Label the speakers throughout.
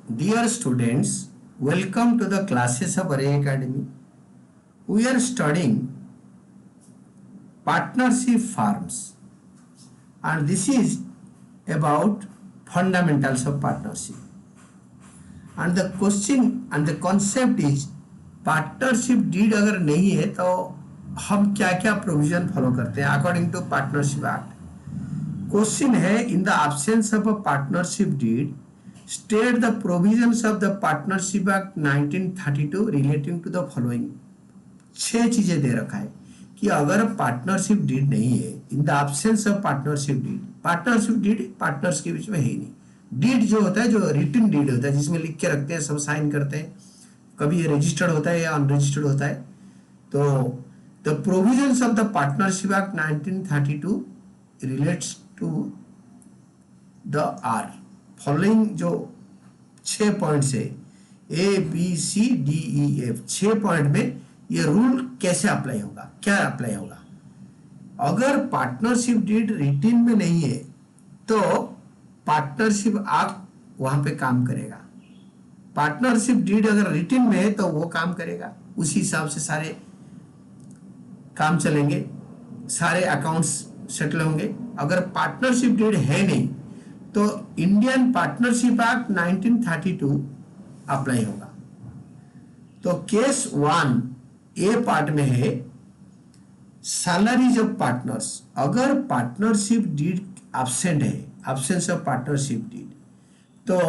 Speaker 1: Dear students, welcome to the classes of Array Academy. We are studying partnership farms, and this is about fundamentals of partnership. And the question and the concept is partnership deed अगर नहीं है तो हम क्या क्या provision follow करते हैं according to partnership act. Question है, in the absence of a partnership deed state the provisions of the partnership act 1932 relating to the following. 6 चीजें दे रखा है कि अगर पार्टनरशिप डीड नहीं है, in the absence of partnership deed, partnership deed partners के बीच में है ही नहीं. डीड जो होता है, जो रिटन डीड होता है, जिसमें लिख के रखते हैं, सब साइन करते हैं, कभी ये रजिस्टर्ड होता है या अनरजिस्टर्ड होता है. तो the provisions of the partnership act 1932 relates to the are following. जो 6 पॉइंट्स है, A B C D E F, 6 point में ये रूल कैसे अप्लाई होगा, क्या अप्लाई होगा. अगर पार्टनरशिप डीड रिटन में नहीं है तो पार्टनरशिप एक्ट वहां पे काम करेगा. पार्टनरशिप डीड अगर रिटन में है तो वो काम करेगा, उसी हिसाब से सारे काम चलेंगे, सारे अकाउंट्स सेटल होंगे. अगर पार्टनरशिप डीड है नहीं तो इंडियन पार्टनरशिप एक्ट 1932 अप्लाई होगा. तो केस 1 ए पार्ट में है सैलरीज ऑफ पार्टनर्स. अगर पार्टनरशिप डीड एब्सेंट है, एब्सेंस ऑफ पार्टनरशिप डीड, तो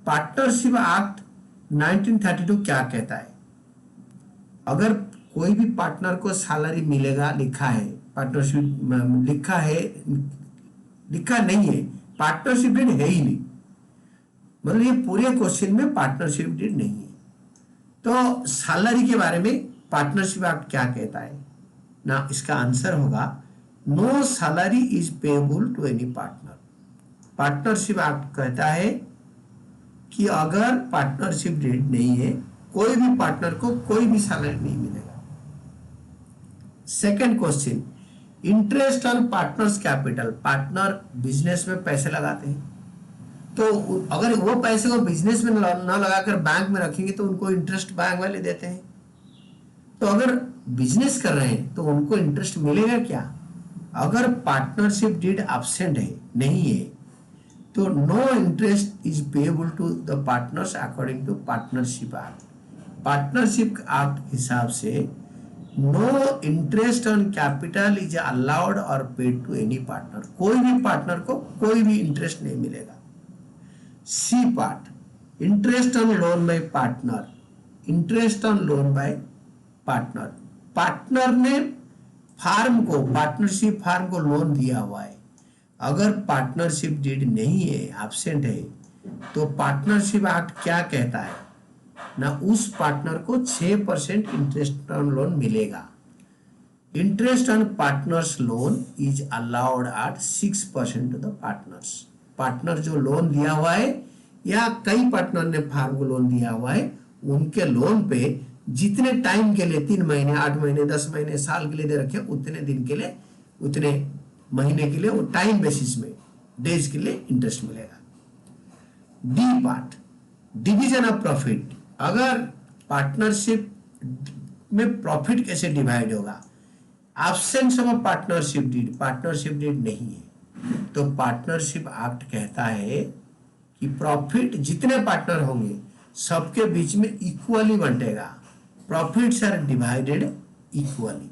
Speaker 1: पार्टनरशिप एक्ट 1932 क्या कहता है. अगर कोई भी पार्टनर को सैलरी मिलेगा, लिखा है पार्टनरशिप, लिखा नहीं है, पार्टनरशिप डीड है ही नहीं, मतलब ये पूरे क्वेश्चन में पार्टनरशिप डीड नहीं है. तो सैलरी के बारे में पार्टनरशिप एक्ट क्या कहता है ना, इसका आंसर होगा no salary is payable to any partner. Partnership act कहता है कि अगर पार्टनरशिप डीड नहीं है, कोई भी पार्टनर को कोई भी सैलरी नहीं मिलेगा. Second question, interest on partners capital. Partner business में पैसे लगाते हैं, तो अगर वो पैसे को बिजनेस में ना लगाकर बैंक में रखेंगे तो उनको इंटरेस्ट बैंक वाले देते हैं. तो अगर बिजनेस कर रहे हैं तो उनको इंटरेस्ट मिलेगा क्या. अगर पार्टनरशिप डीड एब्सेंट है, नहीं है, तो no interest is payable to the partners according to partnership act. Partnership act हिसाब से no interest on capital is allowed और पेड टू एनी पार्टनर. कोई भी पार्टनर को कोई भी इंटरेस्ट नहीं मिलेगा. C part, interest on loan by partner. Interest on loan by partner, partner ने फार्म को, पार्टनरशिप फार्म को लोन दिया हुआ है. अगर पार्टनरशिप डीड नहीं है, एब्सेंट है, तो पार्टनरशिप एक्ट क्या कहता है ना, उस पार्टनर को 6% इंटरेस्ट ऑन लोन मिलेगा. Interest on partners loan is allowed at 6% to the partners. Partner जो लोन दिया हुआ है या कई पार्टनर ने फार्म को लोन दिया हुआ है, उनके लोन पे जितने टाइम के लिए, 3 महीने, 8 महीने, 10 महीने, साल के लिए दे रखे, उतने दिन के लिए, उतने महीने के लिए, वो टाइम बेसिस में, डेज के लिए इंटरेस्ट मिलेगा. D part, division of profit. अगर पार्टनरशिप में प्रॉफिट कैसे डिवाइड होगा. Absence of partnership deed, partnership deed नहीं है, तो पार्टनरशिप एक्ट कहता है कि प्रॉफिट जितने पार्टनर होंगे सबके बीच में इक्वली बंटेगा. Profits are divided equally.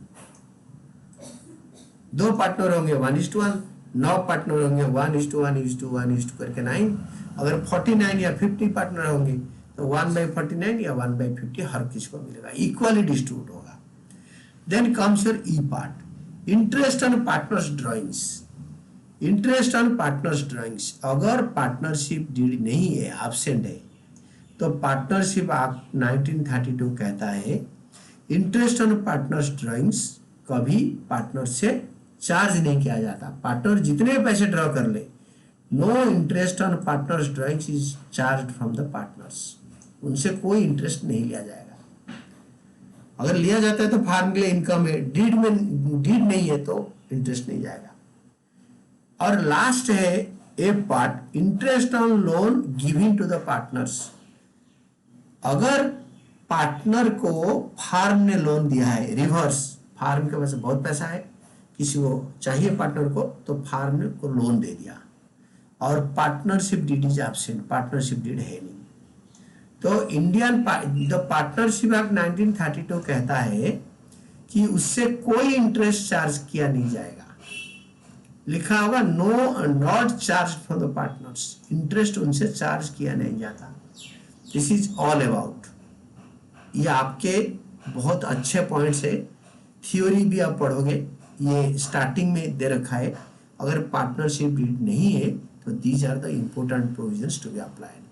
Speaker 1: 2 partner होंगे 1:1, 9 पार्टनर होंगे 1:1:1 करके 9. अगर 49 या 50 पार्टनर होंगे तो 1/49 या 1/50 हर किसी को मिलेगा, इक्वली डिस्ट्रीब्यूट होगा. Then comes your E part, interest on partners drawings. Interest on partners drawings, अगर पार्टनरशिप डीड नहीं है, एब्सेंट है, तो पार्टनरशिप एक्ट 1932 कहता है इंटरेस्ट ऑन पार्टनर्स ड्रॉइंग्स कभी पार्टनर से चार्ज नहीं किया जाता. पार्टनर जितने पैसे ड्रॉ कर ले, no interest on partners drawings is charge from the partners. उनसे कोई इंटरेस्ट नहीं लिया जाएगा. अगर लिया जाता है तो फार्म के लिए इनकम है, डीड में, डीड नहीं है तो इंटरेस्ट नहीं जाएगा. और लास्ट है a part interest on loan giving to the partners. अगर पार्टनर को फार्म ने लोन दिया है, रिवर्स, फार्म के पास बहुत पैसा है, किसी को चाहिए पार्टनर को, तो फार्म ने को लोन दे दिया और partnership deed is absent, partnership deed है नहीं, तो इंडियन द पार्टनरशिप एक्ट 1932 कहता है कि उससे कोई इंटरेस्ट चार्ज किया नहीं जाएगा। लिखा होगा no not charge for the partners, interest उनसे चार्ज किया नहीं जाता। This is all about. ये आपके बहुत अच्छे पॉइंट्स है, थ्योरी भी आप पढ़ोगे, ये स्टार्टिंग में दे रखा है। अगर पार्टनरशिप डीड नहीं है तो these are the important provisions to be applied.